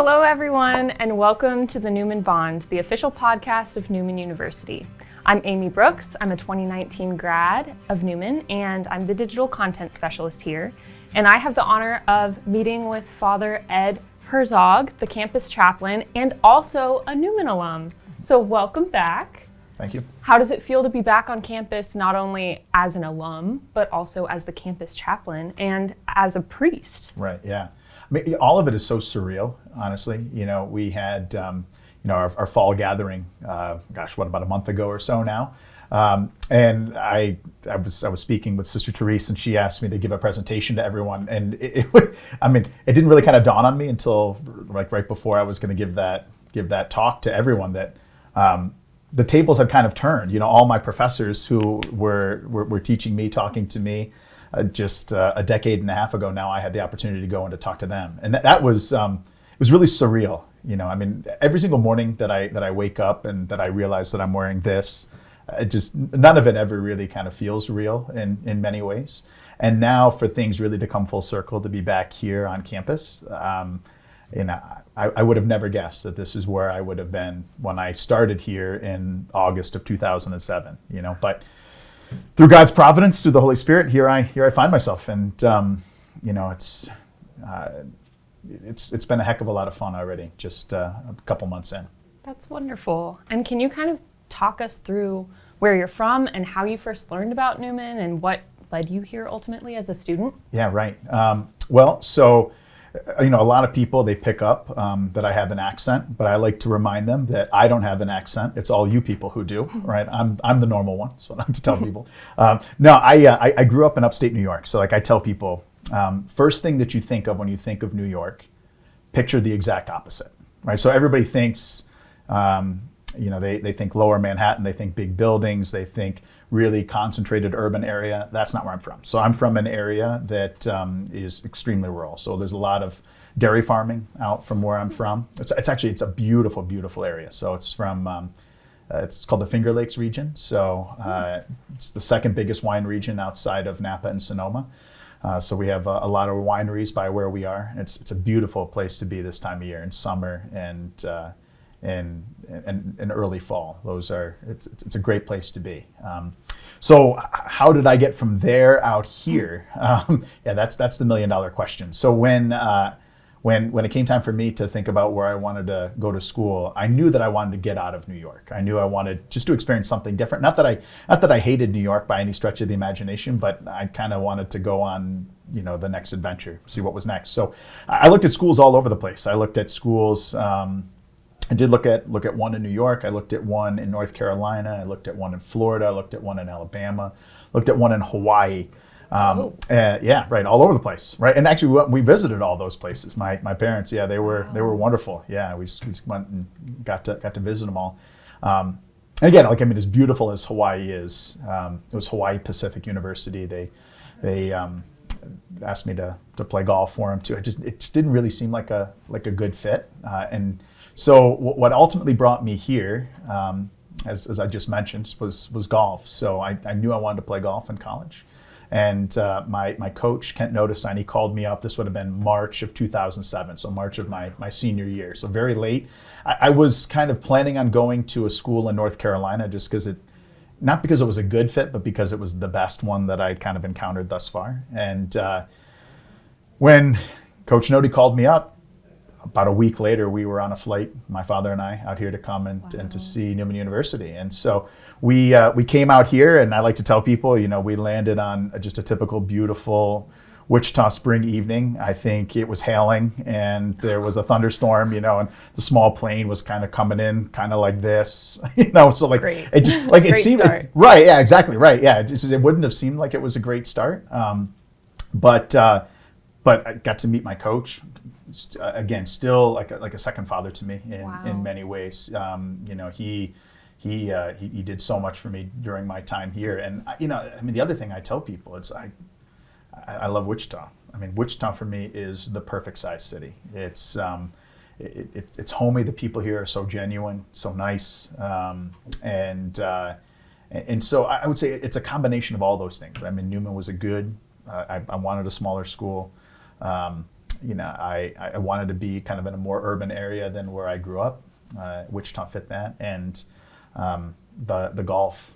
Hello, everyone, and welcome to the Newman Bond, the official podcast of Newman University. I'm Amy Brooks. I'm a 2019 grad of Newman, and I'm the digital content specialist here. And I have the honor of meeting with Father Ed Herzog, the campus chaplain, and also a Newman alum. So welcome back. Thank you. How does it feel to be back on campus, not only as an alum, but also as the campus chaplain and as a priest? Right, yeah. I mean, all of it is so surreal, honestly. You know, we had, our fall gathering, about a month ago or so now. And I was speaking with Sister Therese, and she asked me to give a presentation to everyone. And it didn't really kind of dawn on me until like right before I was going to give that talk to everyone that the tables had kind of turned. You know, all my professors who were teaching me, talking to me, just a decade and a half ago now, I had the opportunity to go and to talk to them, and that was it was really surreal. You know, I mean, every single morning that I wake up and that I realize that I'm wearing this, none of it ever really kind of feels real in many ways. And now for things really to come full circle, to be back here on campus, I would have never guessed that this is where I would have been when I started here in August of 2007. You know, but through God's providence, through the Holy Spirit, here I find myself, and it's been a heck of a lot of fun already, just a couple months in. That's wonderful. And can you kind of talk us through where you're from and how you first learned about Newman and what led you here ultimately as a student? Yeah, right. A lot of people, they pick up that I have an accent, but I like to remind them that I don't have an accent. It's all you people who do, right? I'm the normal one. That's what I like to tell people. I grew up in upstate New York. So like I tell people, first thing that you think of when you think of New York, picture the exact opposite, right? So everybody thinks, they think lower Manhattan, they think big buildings, they think really concentrated urban area. That's not where I'm from. So I'm from an area that is extremely rural. So there's a lot of dairy farming out from where I'm from. It's a beautiful, beautiful area. So it's from, it's called the Finger Lakes region. So it's the second biggest wine region outside of Napa and Sonoma. So we have a lot of wineries by where we are. It's a beautiful place to be this time of year in summer and early fall. It's a great place to be. So how did I get from there out here? That's the $1 million question. So when it came time for me to think about where I wanted to go to school, I knew that I wanted to get out of New York. I knew I wanted just to experience something different. Not that I hated New York by any stretch of the imagination, but I kind of wanted to go on, the next adventure, see what was next. So I looked at schools all over the place. I looked at schools. I did look at one in New York. I looked at one in North Carolina. I looked at one in Florida. I looked at one in Alabama. Looked at one in Hawaii. All over the place, right? And actually, we visited all those places. My parents, they were wonderful. Yeah, we went and got to visit them all. And again, as beautiful as Hawaii is, it was Hawaii Pacific University. They asked me to play golf for them too. It just didn't really seem like a good fit. And so what ultimately brought me here, as I just mentioned, was golf. So I knew I wanted to play golf in college. And my coach, Kent Notestein, he called me up. This would have been March of 2007, so March of my senior year. So very late. I was kind of planning on going to a school in North Carolina just not because it was a good fit, but because it was the best one that I'd kind of encountered thus far. And when Coach Noty called me up, about a week later, we were on a flight, my father and I, out here to come and to see Newman University. And so we came out here, and I like to tell people, we landed on just a typical beautiful Wichita spring evening. I think it was hailing, and there was a thunderstorm, and the small plane was kind of coming in, kind of like this, So like great. It just like it seemed right, yeah, exactly right, yeah. It wouldn't have seemed like it was a great start, but I got to meet my coach. Again, still like a second father to me in many ways. He did so much for me during my time here. And the other thing I tell people is I love Wichita. Wichita for me is the perfect size city. It's homey. The people here are so genuine, so nice, and so I would say it's a combination of all those things. Newman was a good. I wanted a smaller school. I wanted to be kind of in a more urban area than where I grew up. Wichita fit that, and the golf.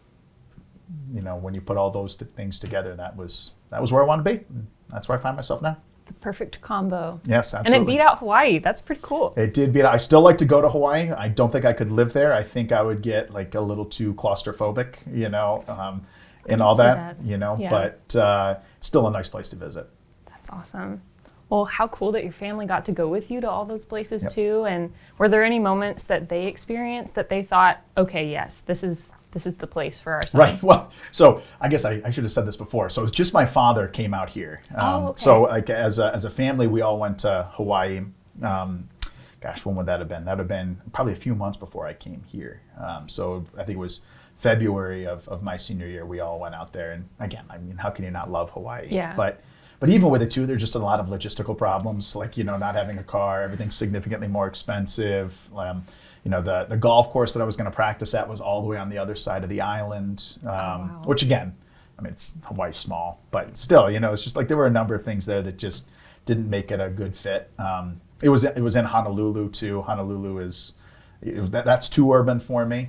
When you put all those things together, that was where I wanted to be. That's where I find myself now. The perfect combo. Yes, absolutely. And it beat out Hawaii. That's pretty cool. It did beat out. I still like to go to Hawaii. I don't think I could live there. I think I would get like a little too claustrophobic, and all that. Yeah. But it's still a nice place to visit. That's awesome. Well, how cool that your family got to go with you to all those places Yep. too. And were there any moments that they experienced that they thought, okay, yes, this is the place for our son? Right. Well, so I guess I should have said this before. So it's just my father came out here. Okay. So like as a family, we all went to Hawaii. Gosh, when would that have been? That would have been probably a few months before I came here. So I think it was February of my senior year. We all went out there, and again, I mean, how can you not love Hawaii? Yeah. But even with it too, there's just a lot of logistical problems, like not having a car, everything's significantly more expensive. The golf course that I was going to practice at was all the way on the other side of the island, wow. which again, I mean, it's Hawaii's small, but still, it's just like there were a number of things there that just didn't make it a good fit. It was in Honolulu too. Honolulu that's too urban for me.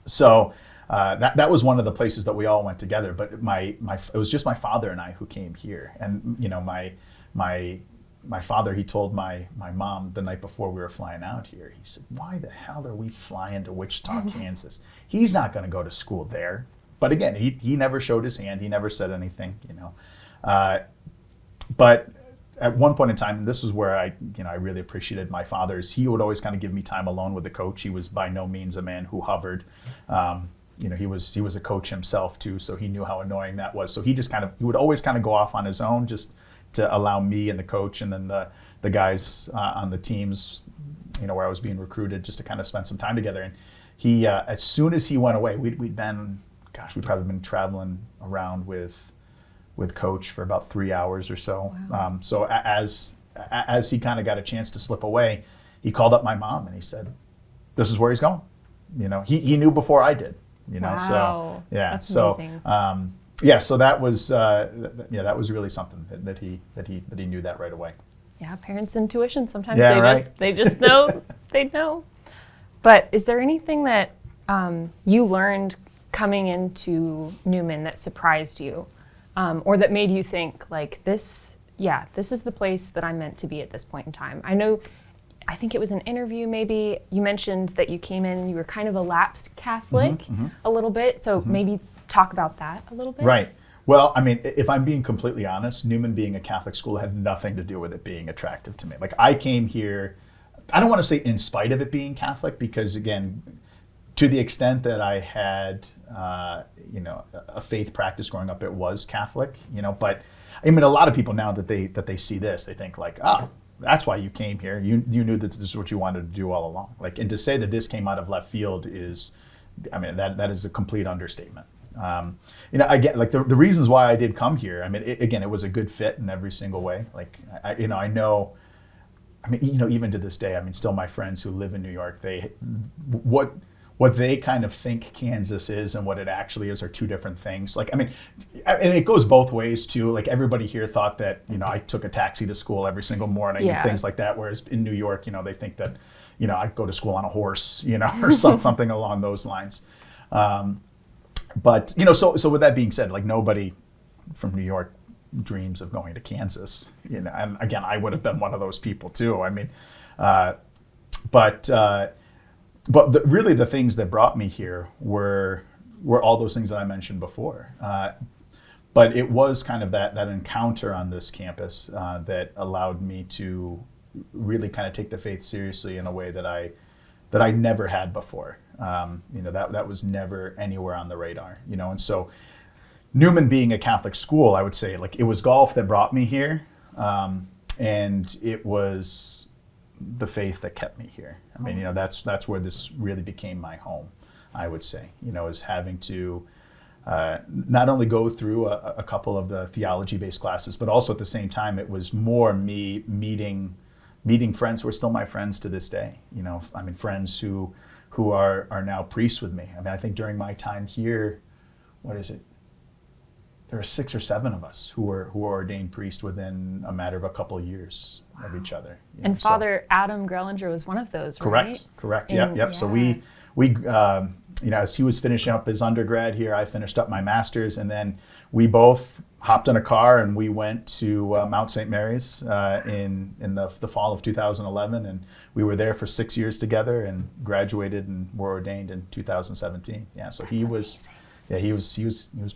So that was one of the places that we all went together. But it was just my father and I who came here, and my father, he told my mom the night before we were flying out here, he said, "Why the hell are we flying to Wichita, Kansas? He's not going to go to school there." But again, he never showed his hand. He never said anything, But at one point in time, and this is where I really appreciated my father's, he would always kind of give me time alone with the coach. He was by no means a man who hovered. He was a coach himself too, so he knew how annoying that was. So he would always kind of go off on his own, just to allow me and the coach and then the guys on the teams, where I was being recruited, just to kind of spend some time together. And he, as soon as he went away, we'd probably been traveling around with coach for about 3 hours or so. Wow. So as he kind of got a chance to slip away, he called up my mom and he said, "This is where he's going." He knew before I did. Wow. So yeah. That's so amazing. so that was that was really something that he knew that right away. Yeah, parents' intuition, sometimes Yeah, they just know. They know. But is there anything that you learned coming into Newman that surprised you, or that made you think like this is the place that I'm meant to be at this point in time? I think it was an interview, maybe you mentioned that you came in, you were kind of a lapsed Catholic a little bit, so maybe talk about that a little bit. Right. Well, I mean, if I'm being completely honest, Newman being a Catholic school had nothing to do with it being attractive to me. Like, I came here, I don't want to say in spite of it being Catholic, because again, to the extent that I had, a faith practice growing up, it was Catholic, but I mean, a lot of people now that they see this, they think like, oh, that's why you came here. You knew that this is what you wanted to do all along. Like, and to say that this came out of left field is, I mean, that is a complete understatement. Again, like the reasons why I did come here, I mean, it was a good fit in every single way. Like, I know, I mean, even to this day, I mean, still my friends who live in New York, what they kind of think Kansas is and what it actually is are two different things. Like, I mean, and it goes both ways too. Like, everybody here thought that, I took a taxi to school every single morning and things like that. Whereas in New York, they think that, I go to school on a horse, or something along those lines. But, so with that being said, like, nobody from New York dreams of going to Kansas, and again, I would have been one of those people too. I mean, but really the things that brought me here were all those things that I mentioned before. But it was kind of that encounter on this campus that allowed me to really kind of take the faith seriously in a way that I never had before. That was never anywhere on the radar. And so Newman being a Catholic school, I would say, like, it was golf that brought me here, and it was the faith that kept me here. I mean, that's where this really became my home, I would say, is having to not only go through a couple of the theology-based classes, but also at the same time, it was more me meeting friends who are still my friends to this day. I mean, friends who are now priests with me. I mean, I think during my time here, what is it? there were 6 or 7 of us who were ordained priest within a matter of a couple of years of each other. And Father Adam Grellinger was one of those, right? Correct. Yep. Yeah. So we as he was finishing up his undergrad here, I finished up my master's, and then we both hopped in a car and we went to Mount St. Mary's in the fall of 2011, and we were there for 6 years together and graduated and were ordained in 2017. Yeah, so he was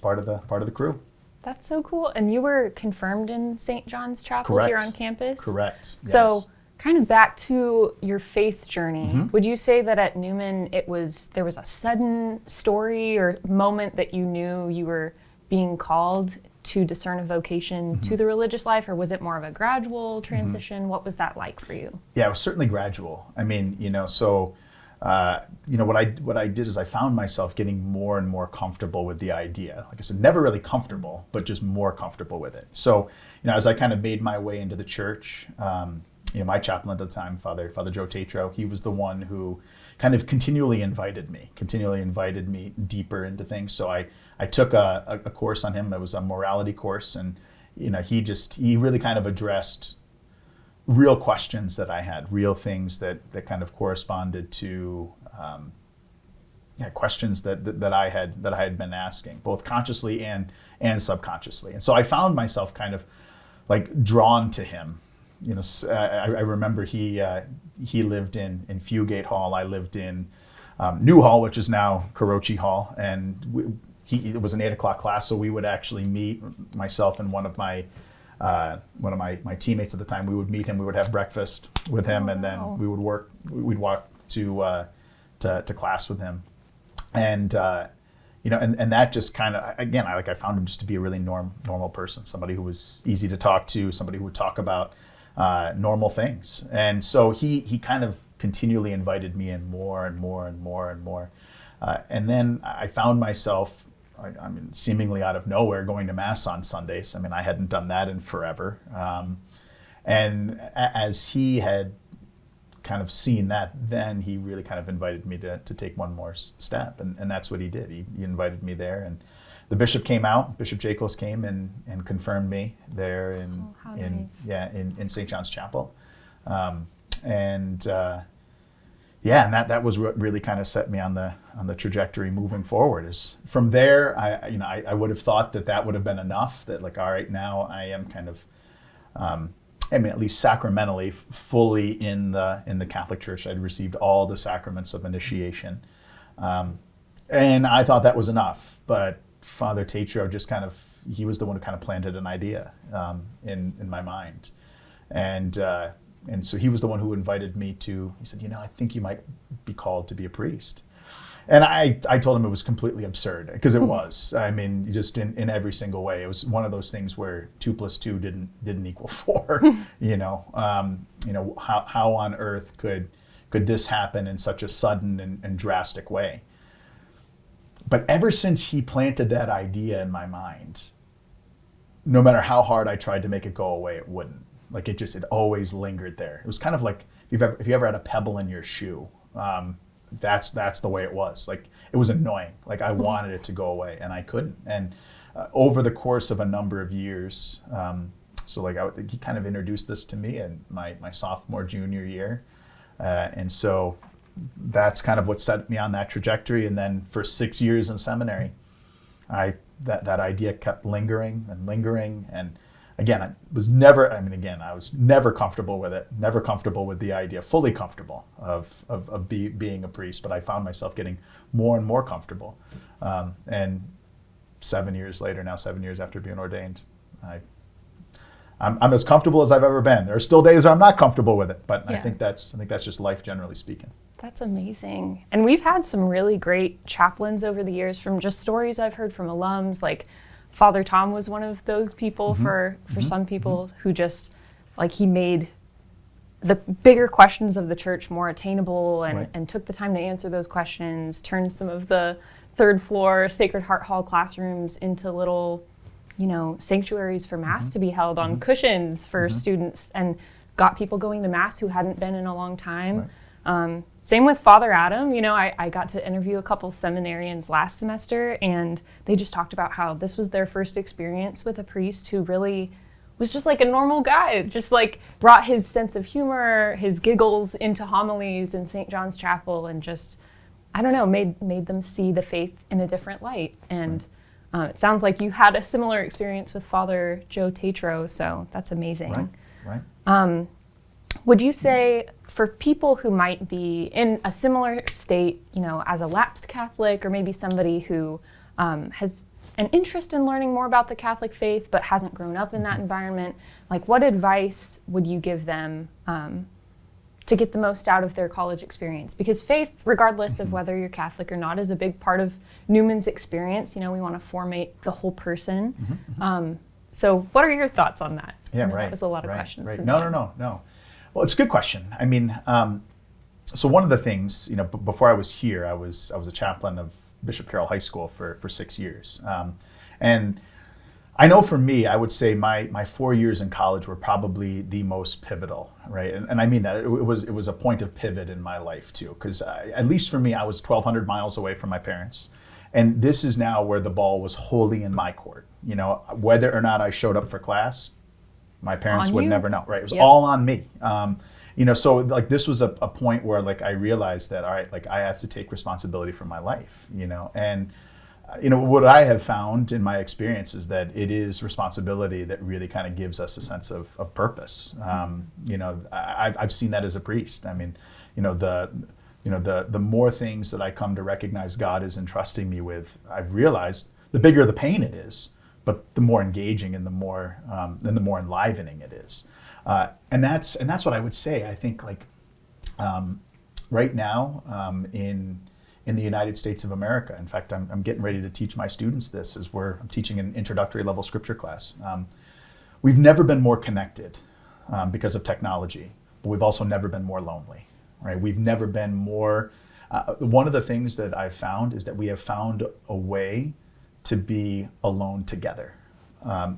part of the crew. That's so cool. And you were confirmed in St. John's Chapel here on campus? Correct. So yes. kind of back to your faith journey, Mm-hmm. would you say that at Newman there was a sudden story or moment that you knew you were being called to discern a vocation to the religious life, or was it more of a gradual transition? What was that like for you? Yeah, it was certainly gradual. I mean, what I did is I found myself getting more and more comfortable with the idea. Like I said, never really comfortable, but just more comfortable with it. So, as I kind of made my way into the church, my chaplain at the time, Father Joe Tatro, he was the one who kind of continually invited me deeper into things. So I took a course on him. It was a morality course, and he really kind of addressed real questions that I had, real things that kind of corresponded to questions that I had been asking, both consciously and subconsciously. And so I found myself kind of like drawn to him. I remember he lived in Fugate Hall. I lived in New Hall, which is now Karochi Hall, and it was an 8 o'clock class, so we would actually meet, myself and one of my teammates at the time. We would meet him. We would have breakfast with him, and then we would work. We'd walk to class with him, and and that just kind of, again, I found him just to be a really normal person, somebody who was easy to talk to, somebody who would talk about normal things, and so he kind of continually invited me in more and more and more and more, and then I found myself, I mean, seemingly out of nowhere, going to Mass on Sundays. I mean, I hadn't done that in forever. And as he had kind of seen that, then he really kind of invited me to take one more step. And that's what he did. He invited me there. And the bishop came out, Bishop Jacobs came and confirmed me there in St. John's Chapel. And that was what really kind of set me on the trajectory moving forward. Is from there, I would have thought that would have been enough. That like, all right, now I am kind of, at least sacramentally, fully in the Catholic Church. I'd received all the sacraments of initiation, and I thought that was enough. But Father Tatro he was the one who kind of planted an idea in my mind, and so he was the one who invited me he said, I think you might be called to be a priest. And I told him it was completely absurd, because it was. I mean, just in every single way. It was one of those things where 2 + 2 didn't equal 4. How on earth could this happen in such a sudden and drastic way? But ever since he planted that idea in my mind, no matter how hard I tried to make it go away, it wouldn't. Like it always lingered there. It was kind of like if you ever had a pebble in your shoe, that's the way it was. Like it was annoying. Like I wanted it to go away and I couldn't. And over the course of a number of years, he kind of introduced this to me in my sophomore, junior year. And so that's kind of what set me on that trajectory. And then for 6 years in seminary, that idea kept lingering. And again, I was never comfortable with it, never comfortable with the idea, fully comfortable of being a priest, but I found myself getting more and more comfortable. And 7 years later, now 7 years after being ordained, I'm as comfortable as I've ever been. There are still days where I'm not comfortable with it, but I think that's just life, generally speaking. That's amazing. And we've had some really great chaplains over the years, from just stories I've heard from alums, like Father Tom was one of those people for some people who just, like, he made the bigger questions of the church more attainable and took the time to answer those questions, turned some of the third floor Sacred Heart Hall classrooms into little, sanctuaries for Mass to be held on cushions for students, and got people going to Mass who hadn't been in a long time. Same with Father Adam. I got to interview a couple seminarians last semester, and they just talked about how this was their first experience with a priest who really was just like a normal guy, just like brought his sense of humor, his giggles into homilies in St. John's Chapel, and just, I don't know, made them see the faith in a different light. And it sounds like you had a similar experience with Father Joe Tatro, so that's amazing. Right. Would you say for people who might be in a similar state, as a lapsed Catholic, or maybe somebody who has an interest in learning more about the Catholic faith but hasn't grown up in that environment, like what advice would you give them to get the most out of their college experience? Because faith, regardless of whether you're Catholic or not, is a big part of Newman's experience. We want to formate the whole person. So what are your thoughts on that? Yeah, That was a lot of questions. Right. No. Well, it's a good question. I mean, so one of the things, before I was here, I was a chaplain of Bishop Carroll High School for 6 years. And I know for me, I would say my 4 years in college were probably the most pivotal, right? And I mean that it was a point of pivot in my life too, because at least for me, I was 1,200 miles away from my parents. And this is now where the ball was wholly in my court. Whether or not I showed up for class, my parents would never know, right? It was all on me. So like this was a point where like I realized that, all right, like I have to take responsibility for my life, and what I have found in my experience is that it is responsibility that really kind of gives us a sense of purpose. I've seen that as a priest. I mean, the more things that I come to recognize God is entrusting me with, I've realized the bigger the pain it is, but the more engaging and the more enlivening it is. And that's what I would say. I think like right now in the United States of America, in fact, I'm getting ready to teach my students this as I'm teaching an introductory level scripture class. We've never been more connected because of technology, but we've also never been more lonely, right? We've never been more. One of the things that I've found is that we have found a way to be alone together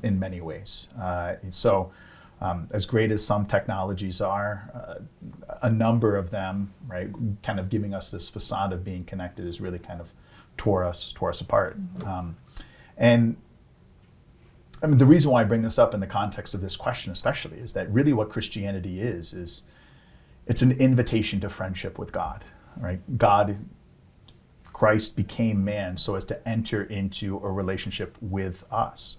in many ways. As great as some technologies are, a number of them, right, kind of giving us this facade of being connected is really kind of tore us apart. And I mean, the reason why I bring this up in the context of this question especially is that really what Christianity is it's an invitation to friendship with God, right? Christ became man so as to enter into a relationship with us.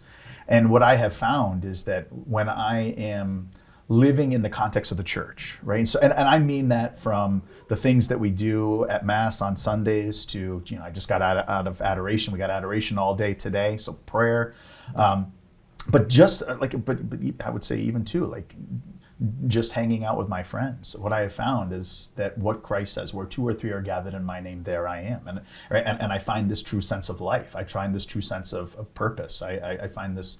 And what I have found is that when I am living in the context of the church, right? And I mean that from the things that we do at Mass on Sundays to, I just got out of adoration. We got adoration all day today, so prayer. But just but I would say even too, like just hanging out with my friends. What I have found is that what Christ says, where 2 or 3 are gathered in my name, there I am. And I find this true sense of life. I find this true sense of purpose. I find this,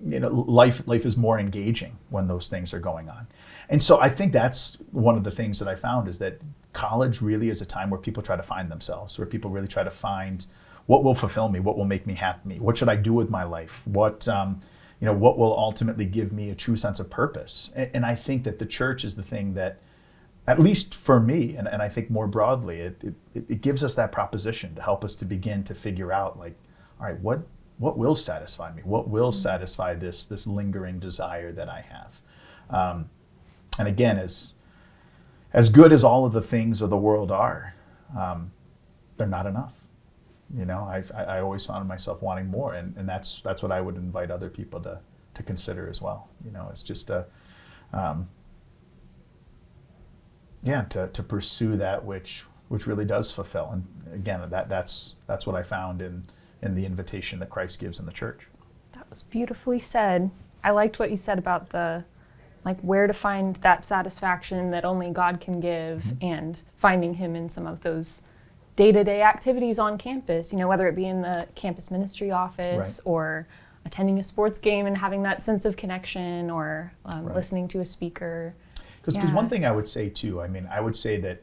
life is more engaging when those things are going on. And so I think that's one of the things that I found is that college really is a time where people try to find themselves, where people really try to find what will fulfill me, what will make me happy, what should I do with my life, what will ultimately give me a true sense of purpose. And I think that the church is the thing that, at least for me, and I think more broadly, it gives us that proposition to help us to begin to figure out, like, all right, what will satisfy me? What will satisfy this lingering desire that I have? And again, as good as all of the things of the world are, they're not enough. I always found myself wanting more, and that's what I would invite other people to consider as well. It's just to pursue that which really does fulfill. And again, that's what I found in the invitation that Christ gives in the church. That was beautifully said. I liked what you said about where to find that satisfaction that only God can give, and finding Him in some of those day-to-day activities on campus, whether it be in the campus ministry office, right, or attending a sports game and having that sense of connection, or right, listening to a speaker. Because one thing I would say too, I would say that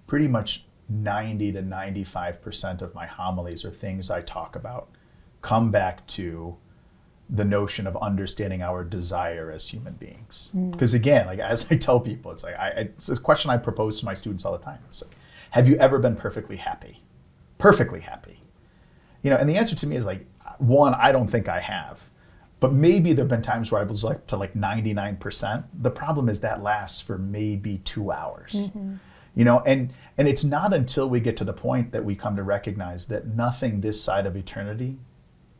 pretty much 90 to 95% of my homilies or things I talk about come back to the notion of understanding our desire as human beings. Because again, like as I tell people, it's like it's a question I propose to my students all the time. It's like, have you ever been perfectly happy? Perfectly happy. And the answer to me is like, one, I don't think I have. But maybe there have been times where I was like to like 99%. The problem is that lasts for maybe 2 hours. And it's not until we get to the point that we come to recognize that nothing this side of eternity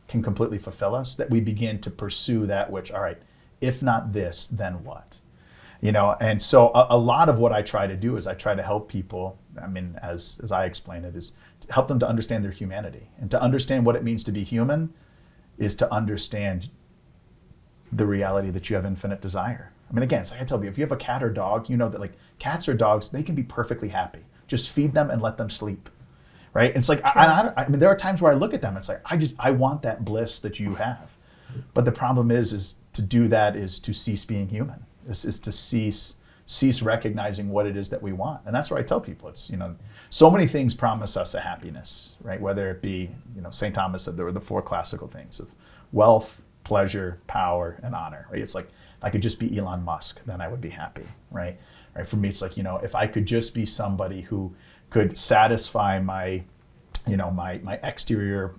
can completely fulfill us, that we begin to pursue that which, all right, if not this, then what? And so a lot of what I try to do is I try to help people, I mean, as I explain it, is to help them to understand their humanity. And to understand what it means to be human is to understand the reality that you have infinite desire. I mean, again, it's like I tell you, if you have a cat or dog, you know that like cats or dogs, they can be perfectly happy. Just feed them and let them sleep. Right? And it's like, I mean, there are times where I look at them, it's like, I want that bliss that you have. But the problem is to do that is to cease being human, is to cease recognizing what it is that we want. And that's where I tell people, it's, so many things promise us a happiness, right? Whether it be, St. Thomas said there were the 4 classical things of wealth, pleasure, power, and honor, right? It's like, if I could just be Elon Musk, then I would be happy, right? For me, it's like, if I could just be somebody who could satisfy my exterior,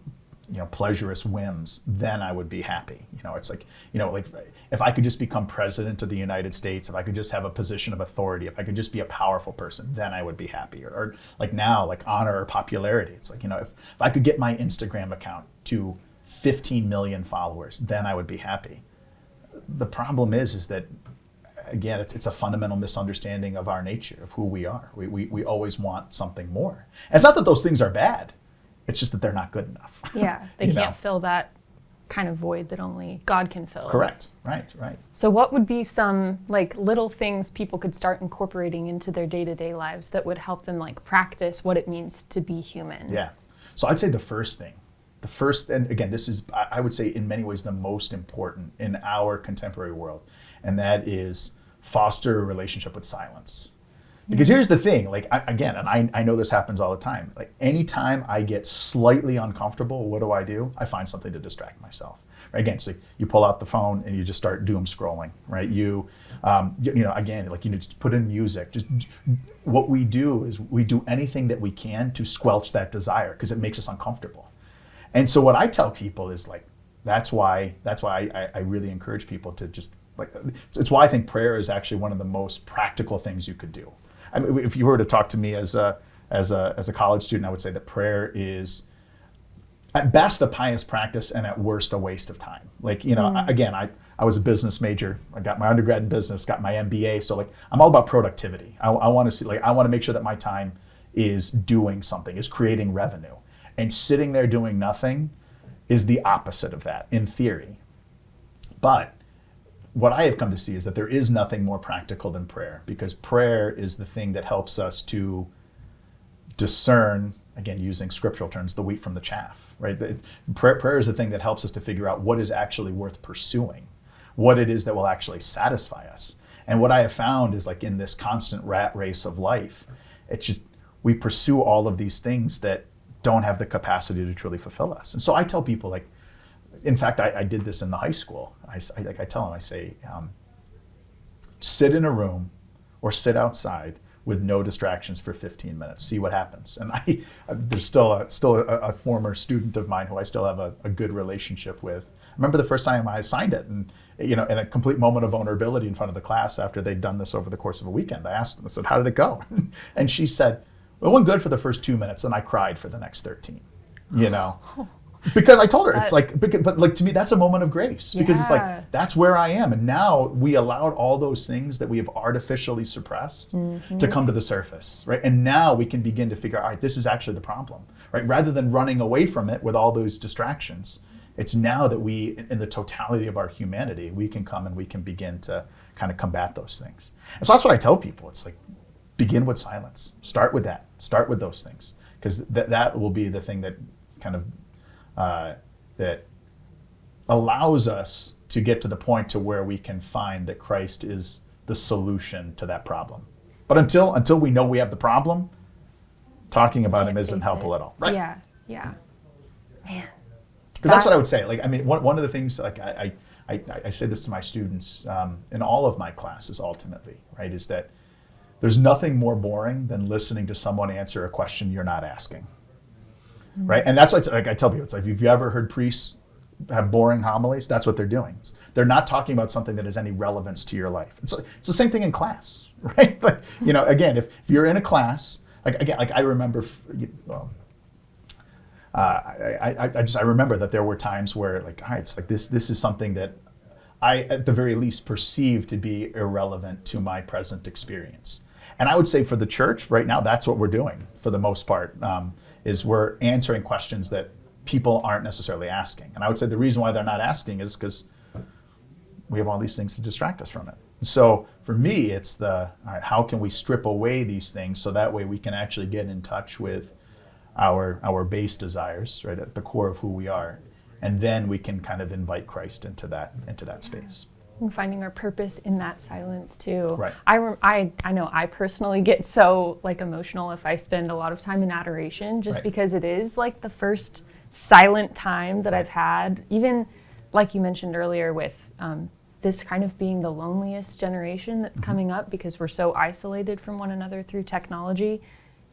pleasurous whims, then I would be happy. It's like, like if I could just become president of the United States, if I could just have a position of authority, if I could just be a powerful person, then I would be happy. Or like now, like honor or popularity. It's like, if I could get my Instagram account to 15 million followers, then I would be happy. The problem is that, again, it's a fundamental misunderstanding of our nature, of who we are. We always want something more. And it's not that those things are bad. It's just that they're not good enough. Yeah, they can't fill that kind of void that only God can fill. Correct. Right. So what would be some like little things people could start incorporating into their day-to-day lives that would help them like practice what it means to be human? Yeah. So I'd say the first, and again, this is, I would say in many ways the most important in our contemporary world, and that is foster a relationship with silence. Because here's the thing, like, I know this happens all the time. Like, anytime I get slightly uncomfortable, what do? I find something to distract myself. Right? Again, it's like you pull out the phone and you just start doom scrolling, right? Just put in music. Just what we do is we do anything that we can to squelch that desire because it makes us uncomfortable. And so what I tell people is like, that's why I really encourage people to just like, it's why I think prayer is actually one of the most practical things you could do. I mean, if you were to talk to me as a college student, I would say that prayer is at best a pious practice and at worst a waste of time. Like, again, I was a business major. I got my undergrad in business, got my MBA. So like, I'm all about productivity. I want to make sure that my time is doing something, is creating revenue. And sitting there doing nothing is the opposite of that in theory. But what I have come to see is that there is nothing more practical than prayer, because prayer is the thing that helps us to discern, again, using scriptural terms, the wheat from the chaff, right? Prayer is the thing that helps us to figure out what is actually worth pursuing, what it is that will actually satisfy us. And what I have found is like in this constant rat race of life, it's just, we pursue all of these things that don't have the capacity to truly fulfill us. And so I tell people, like, in fact, I did this in the high school. I tell them, I say, sit in a room or sit outside with no distractions for 15 minutes. See what happens. And there's still a former student of mine who I still have a good relationship with. I remember the first time I signed it, and in a complete moment of vulnerability in front of the class after they'd done this over the course of a weekend, I asked them, I said, how did it go? And she said, well, it went good for the first 2 minutes, and I cried for the next 13. Because I told her, it's like, but like to me, that's a moment of grace, because it's like, that's where I am. And now we allowed all those things that we have artificially suppressed to come to the surface, right? And now we can begin to figure out, all right, this is actually the problem, right? Rather than running away from it with all those distractions, it's now that we, in the totality of our humanity, we can come and we can begin to kind of combat those things. And so that's what I tell people. It's like, begin with silence. Start with that. Start with those things, because that will be the thing that kind of that allows us to get to the point to where we can find that Christ is the solution to that problem. But until we know we have the problem, talking about him isn't helpful at all. Right? Yeah. Man. Because that's what I would say. Like, I mean, one of the things, like I say this to my students in all of my classes ultimately, right, is that there's nothing more boring than listening to someone answer a question you're not asking, right? And that's why it's like I tell people, it's like, if you ever heard priests have boring homilies, that's what they're doing. They're not talking about something that has any relevance to your life. It's the same thing in class, right? Like, you know, again, if you're in a class, like I remember, I remember that there were times where, like, all right, it's like this is something that I, at the very least, perceive to be irrelevant to my present experience. And I would say for the church right now, that's what we're doing for the most part, is we're answering questions that people aren't necessarily asking. And I would say the reason why they're not asking is because we have all these things to distract us from it. So for me, it's all right, how can we strip away these things so that way we can actually get in touch with our base desires, right, at the core of who we are, and then we can kind of invite Christ into that space. And finding our purpose in that silence too. Right. I know I personally get so like emotional if I spend a lot of time in adoration, just Right. because it is like the first silent time that I've had, even like you mentioned earlier with this kind of being the loneliest generation that's coming up because we're so isolated from one another through technology.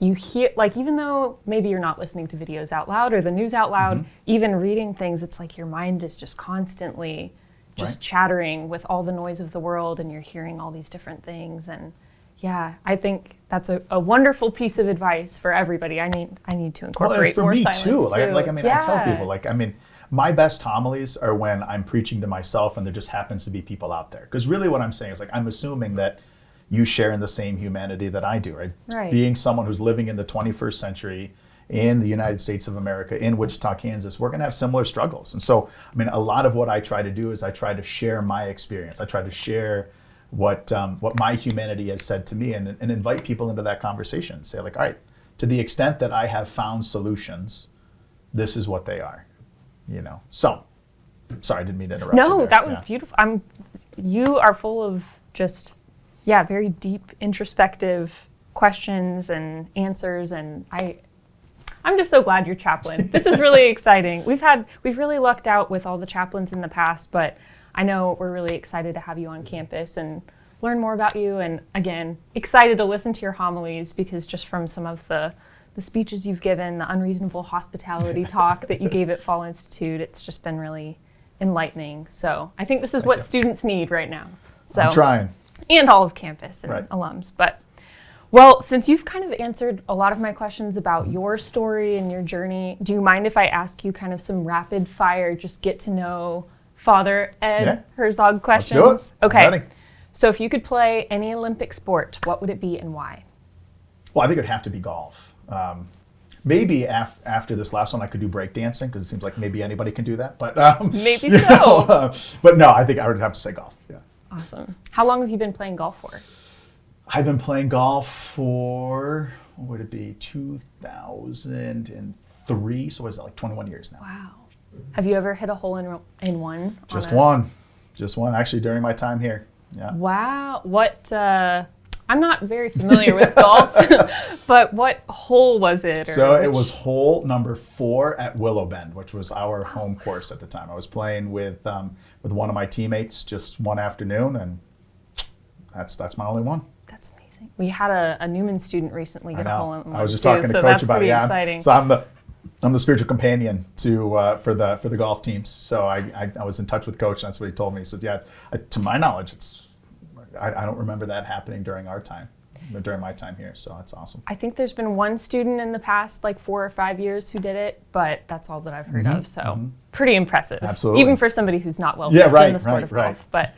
You hear, like, even though maybe you're not listening to videos out loud or the news out loud, even reading things, it's like your mind is just constantly just chattering with all the noise of the world, and you're hearing all these different things. And yeah, I think that's a wonderful piece of advice for everybody. I need to incorporate more silence too. too. Like I mean, I tell people, like, I mean, my best homilies are when I'm preaching to myself and there just happens to be people out there. Because really what I'm saying is, like, I'm assuming that you share in the same humanity that I do, right? Right. Being someone who's living in the 21st century in the United States of America, in Wichita, Kansas, we're going to have similar struggles. And so, I mean, a lot of what I try to do is I try to share my experience. I try to share what my humanity has said to me, and invite people into that conversation. Say, like, all right, to the extent that I have found solutions, this is what they are, you know? So, sorry, I didn't mean to interrupt you No, there. that was beautiful. You are full of just, very deep, introspective questions and answers, and I'm just so glad you're chaplain. This is really exciting. We've really lucked out with all the chaplains in the past, but I know we're really excited to have you on campus and learn more about you. And again, excited to listen to your homilies, because just from some of the speeches you've given, the unreasonable hospitality talk that you gave at Fall Institute, it's just been really enlightening. So I think this is what students need right now. So I'm trying. And all of campus and alums. But, well, since you've kind of answered a lot of my questions about your story and your journey, do you mind if I ask you kind of some rapid fire, just get to know Father Ed Herzog questions? Let's do it. Okay. I'm ready. So if you could play any Olympic sport, what would it be and why? Well, I think it'd have to be golf. Maybe after this last one, I could do breakdancing, because it seems like maybe anybody can do that. But maybe so. But no, I think I would have to say golf. Yeah. Awesome. How long have you been playing golf for? I've been playing golf for, what would it be, 2003. So what is that, like 21 years now? Wow. Have you ever hit a hole in one? Just one, actually, during my time here. Yeah. Wow. What? I'm not very familiar with golf, but what hole was it? It was hole number 4 at Willow Bend, which was our home course at the time. I was playing with one of my teammates just one afternoon, and that's my only one. That's amazing. We had a Newman student recently get a hole in one. I was just talking to so Coach that's about pretty it. Yeah. Exciting. So I'm the spiritual companion for the golf teams. So I was in touch with Coach, and that's what he told me. He said, yeah, to my knowledge, I don't remember that happening during my time here, so that's awesome. I think there's been one student in the past, like 4 or 5 years, who did it, but that's all that I've heard of, so pretty impressive. Absolutely. Even for somebody who's not well versed in the sport of golf. But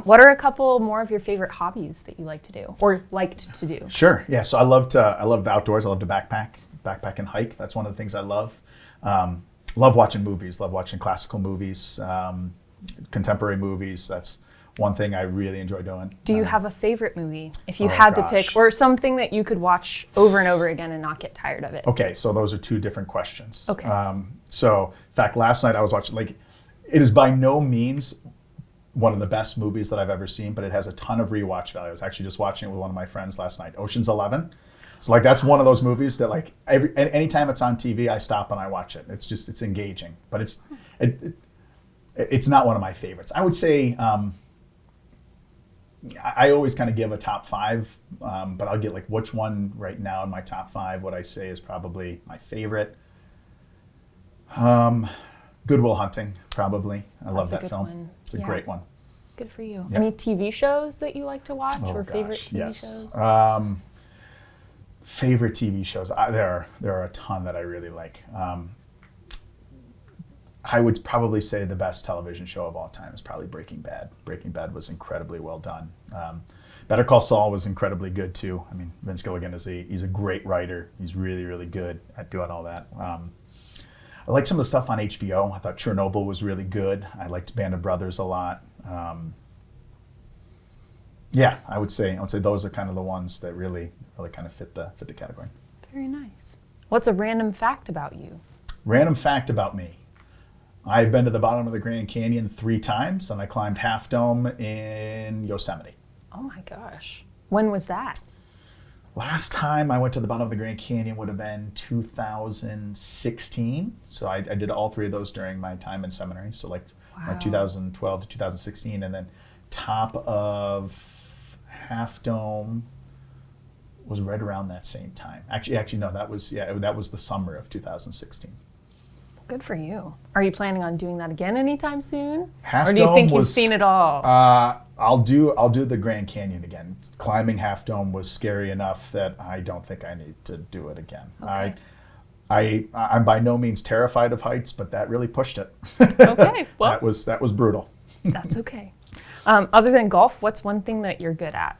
what are a couple more of your favorite hobbies that you like to do, or liked to do? Sure, yeah, so I love the outdoors. I love to backpack and hike. That's one of the things I love. Love watching movies, love watching classical movies, contemporary movies. That's one thing I really enjoy doing. Do you have a favorite movie, if you had to pick, or something that you could watch over and over again and not get tired of it? Okay, so those are 2 different questions. Okay. So, in fact, last night I was watching, like, it is by no means one of the best movies that I've ever seen, but it has a ton of rewatch value. I was actually just watching it with one of my friends last night. Ocean's 11. So like that's one of those movies that like anytime it's on TV, I stop and I watch it. It's engaging, but it's not one of my favorites. I would say I always kind of give a top 5, but I'll get like which one right now in my top 5. What I say is probably my favorite. Good Will Hunting, probably. I love that film. One. It's a great one. Good for you. Yeah. Any TV shows that you like to watch or favorite TV shows? Favorite TV shows. There are a ton that I really like. I would probably say the best television show of all time is probably Breaking Bad. Breaking Bad was incredibly well done. Better Call Saul was incredibly good too. I mean, Vince Gilligan he's a great writer. He's really, really good at doing all that. I like some of the stuff on HBO. I thought Chernobyl was really good. I liked Band of Brothers a lot. I would say those are kind of the ones that really kind of fit the category. Very nice. What's a random fact about you? Random fact about me. I've been to the bottom of the Grand Canyon 3 times, and I climbed Half Dome in Yosemite. Oh my gosh. When was that? Last time I went to the bottom of the Grand Canyon would have been 2016. So I did all 3 of those during my time in seminary. So like 2012 to 2016, and then top of Half Dome was right around that same time. Actually, no, that was the summer of 2016. Good for you. Are you planning on doing that again anytime soon? Half or do you Dome think you've seen it all? I'll do the Grand Canyon again. Climbing Half Dome was scary enough that I don't think I need to do it again. Okay. I'm by no means terrified of heights, but that really pushed it. Okay, well. that was brutal. That's okay. Other than golf, what's one thing that you're good at?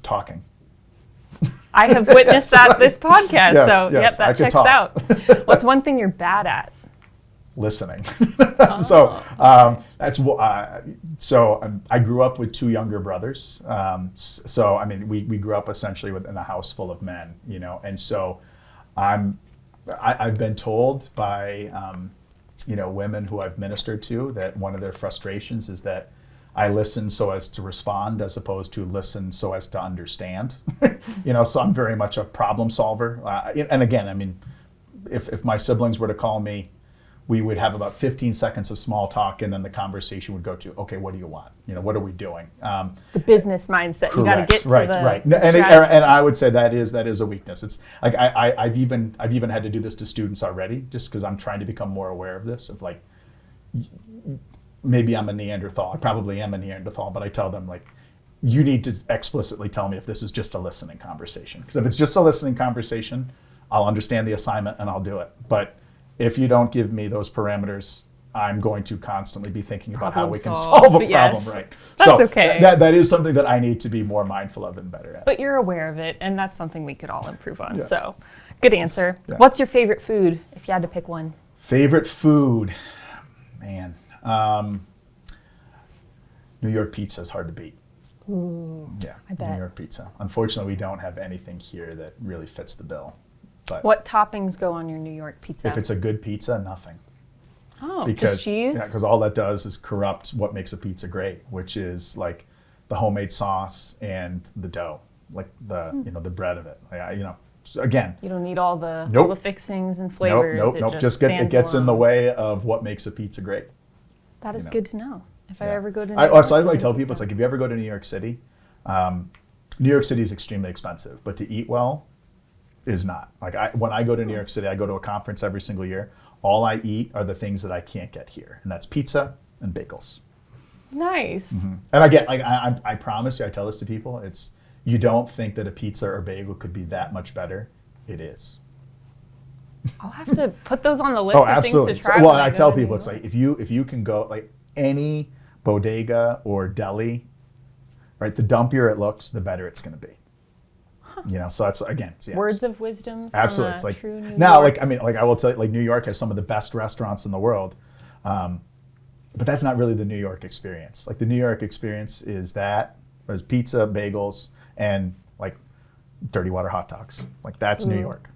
Talking. I have witnessed that this podcast, yes, yep, that checks talk. out. What's one thing you're bad at? Listening. Oh. I grew up with 2 younger brothers. So I mean, we grew up essentially in a house full of men, you know, and so I've been told by women who I've ministered to that one of their frustrations is that I listen so as to respond as opposed to listen so as to understand. So I'm very much a problem solver. And again, I mean, if my siblings were to call me, we would have about 15 seconds of small talk, and then the conversation would go to, okay, what do you want? What are we doing? The business mindset. Correct. You got to get to right. the And I would say that is a weakness. It's like I've even had to do this to students already, just because I'm trying to become more aware of this. Of like, maybe I'm a Neanderthal. I probably am a Neanderthal, but I tell them like, you need to explicitly tell me if this is just a listening conversation. Because if it's just a listening conversation, I'll understand the assignment and I'll do it. But if you don't give me those parameters, I'm going to constantly be thinking about how we can solve a problem, right? That's okay. That is something that I need to be more mindful of and better at. But you're aware of it, and that's something we could all improve on. So, good answer. Yeah. What's your favorite food, if you had to pick one? Favorite food? Man. New York pizza is hard to beat. Ooh, yeah, I bet. New York pizza. Unfortunately, we don't have anything here that really fits the bill. But what toppings go on your New York pizza? if it's a good pizza, nothing. Oh, because cheese? Yeah, because all that does is corrupt what makes a pizza great, which is like the homemade sauce and the dough, like the the bread of it. So again, you don't need all the fixings and Nope. flavors. It gets in the way of what makes a pizza great. That is good to know. If I ever go to New York, York, I tell people, it's like if you ever go to New York City, New York City is extremely expensive, but to eat well is not. Like when I go to New York City, I go to a conference every single year. All I eat are the things that I can't get here, and that's pizza and bagels. Nice. Mm-hmm. And again, I promise you, I tell this to people, it's you don't think that a pizza or bagel could be that much better. It is. I'll have to put those on the list of absolutely. things to try. Well, I tell people, it's like if you can go like any bodega or deli, right? The dumpier it looks, the better it's going to be. So that's again. Words of wisdom. From absolutely. It's like true New now, York. I will tell you, like New York has some of the best restaurants in the world, but that's not really the New York experience. Like the New York experience is pizza, bagels, and like dirty water hot dogs. Like that's New York.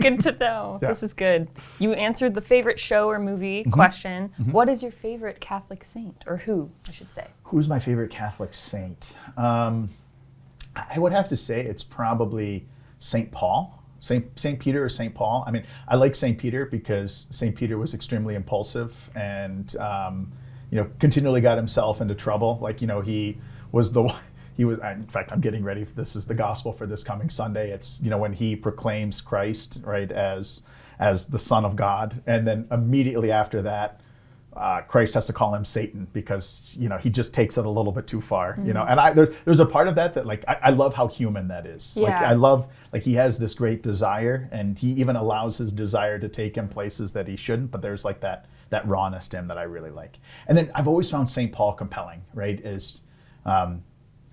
Good to know. Yeah. This is good. You answered the favorite show or movie question. Mm-hmm. What is your favorite Catholic saint, or who, I should say? Who's my favorite Catholic saint? I would have to say it's probably St. Paul. St. Peter or St. Paul. I mean, I like St. Peter because St. Peter was extremely impulsive and, continually got himself into trouble. Like, he was in fact, I'm getting ready. This is the gospel for this coming Sunday. It's, when he proclaims Christ, right, as the Son of God. And then immediately after that, Christ has to call him Satan because, he just takes it a little bit too far, and there's a part of that like, I love how human that is. Yeah. Like, I love, like, he has this great desire and he even allows his desire to take him places that he shouldn't, but there's like that rawness to him that I really like. And then I've always found St. Paul compelling, right, is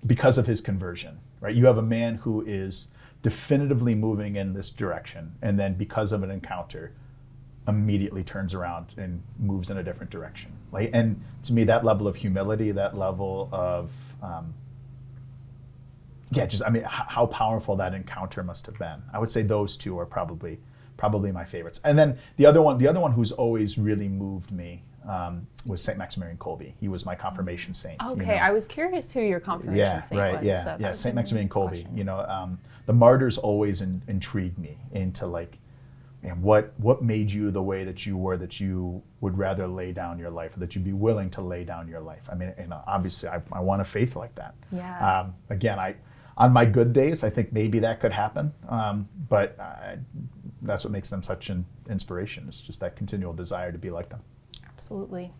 because of his conversion, right? You have a man who is definitively moving in this direction, and then because of an encounter, immediately turns around and moves in a different direction. Like, and to me, that level of humility, that level of, how powerful that encounter must have been. I would say those two are probably my favorites. And then the other one who's always really moved me was St. Maximilian Kolbe. He was my confirmation saint. Okay, I was curious who your confirmation saint was. Yeah, St. Maximilian Kolbe. The martyrs always intrigued me into like, and what made you the way that you were, that you would rather lay down your life, or that you'd be willing to lay down your life. I mean, obviously I want a faith like that. Yeah. Again, on my good days, I think maybe that could happen, but that's what makes them such an inspiration. It's just that continual desire to be like them. Absolutely.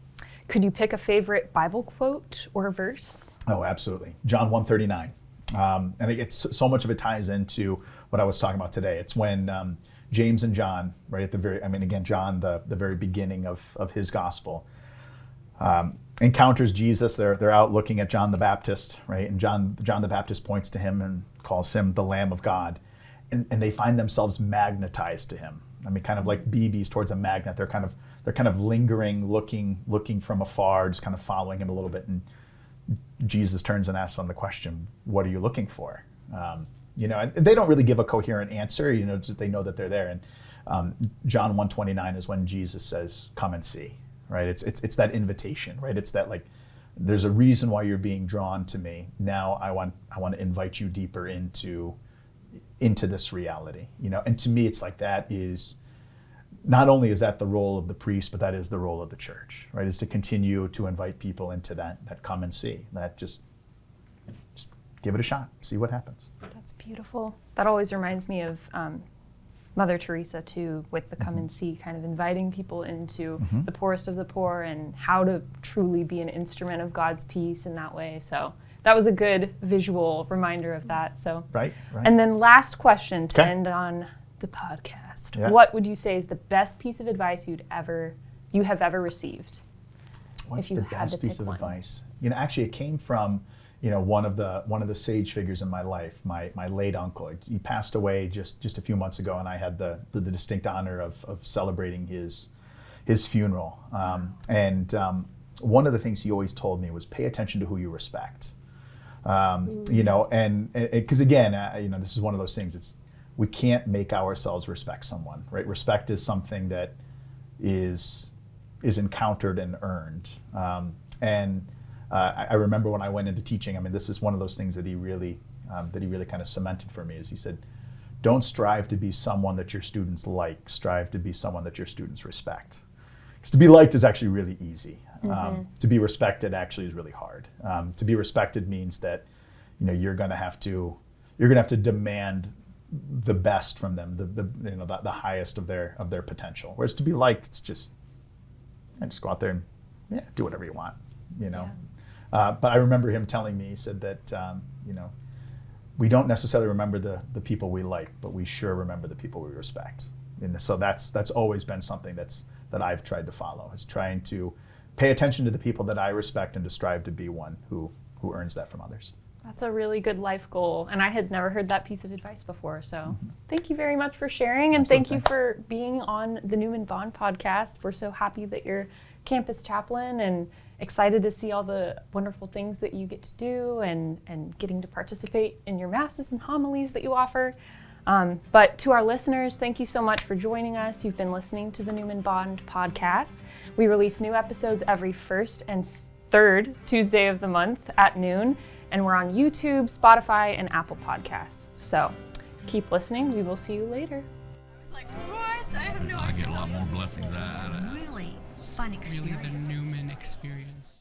Could you pick a favorite Bible quote or verse? Oh, absolutely. John 1:39. And so much of it ties into what I was talking about today. It's when James and John, right at the very, John, the very beginning of his gospel, encounters Jesus. They're out looking at John the Baptist, right? And John the Baptist points to him and calls him the Lamb of God. And they find themselves magnetized to him. I mean, kind of like BBs towards a magnet. They're kind of lingering, looking from afar, just kind of following him a little bit. And Jesus turns and asks them the question, "What are you looking for?" And they don't really give a coherent answer. Just they know that they're there. And John 1:29 is when Jesus says, "Come and see." Right? It's that invitation. Right? It's that, like, there's a reason why you're being drawn to me. Now I want to invite you deeper into this reality. And to me, it's like that is. Not only is that the role of the priest, but that is the role of the church, right? Is to continue to invite people into that come and see, that just give it a shot, see what happens. That's beautiful. That always reminds me of Mother Teresa too, with the come and see, kind of inviting people into the poorest of the poor and how to truly be an instrument of God's peace in that way. So that was a good visual reminder of that. So right. And then last question to end on the podcast. Yes. What would you say is the best piece of advice you have ever received? What's the best piece of advice? Actually, it came from one of the sage figures in my life, my late uncle. He passed away just a few months ago, and I had the distinct honor of celebrating his funeral. One of the things he always told me was pay attention to who you respect. And because again, this is one of those things. We can't make ourselves respect someone, right? Respect is something that is encountered and earned. I remember when I went into teaching. This is one of those things that he really kind of cemented for me. Is he said, "Don't strive to be someone that your students like. Strive to be someone that your students respect." Because to be liked is actually really easy. To be respected actually is really hard. To be respected means that you're going to have to demand the best from them, the highest of their potential. Whereas to be liked, it's just go out there and do whatever you want, Yeah. But I remember him telling me, he said that we don't necessarily remember the people we like, but we sure remember the people we respect. And so that's always been something that I've tried to follow, is trying to pay attention to the people that I respect and to strive to be one who earns that from others. That's a really good life goal, and I had never heard that piece of advice before, so thank you very much for sharing, and thank you for being on the Newman Bond podcast. We're so happy that you're campus chaplain and excited to see all the wonderful things that you get to do and getting to participate in your masses and homilies that you offer. But to our listeners, thank you so much for joining us. You've been listening to the Newman Bond podcast. We release new episodes every first and third Tuesday of the month at noon. And we're on YouTube, Spotify, and Apple Podcasts. So keep listening. We will see you later. I was like, what? I have no I idea. get a lot more blessings out of that. Really fun experience. Really the Newman experience.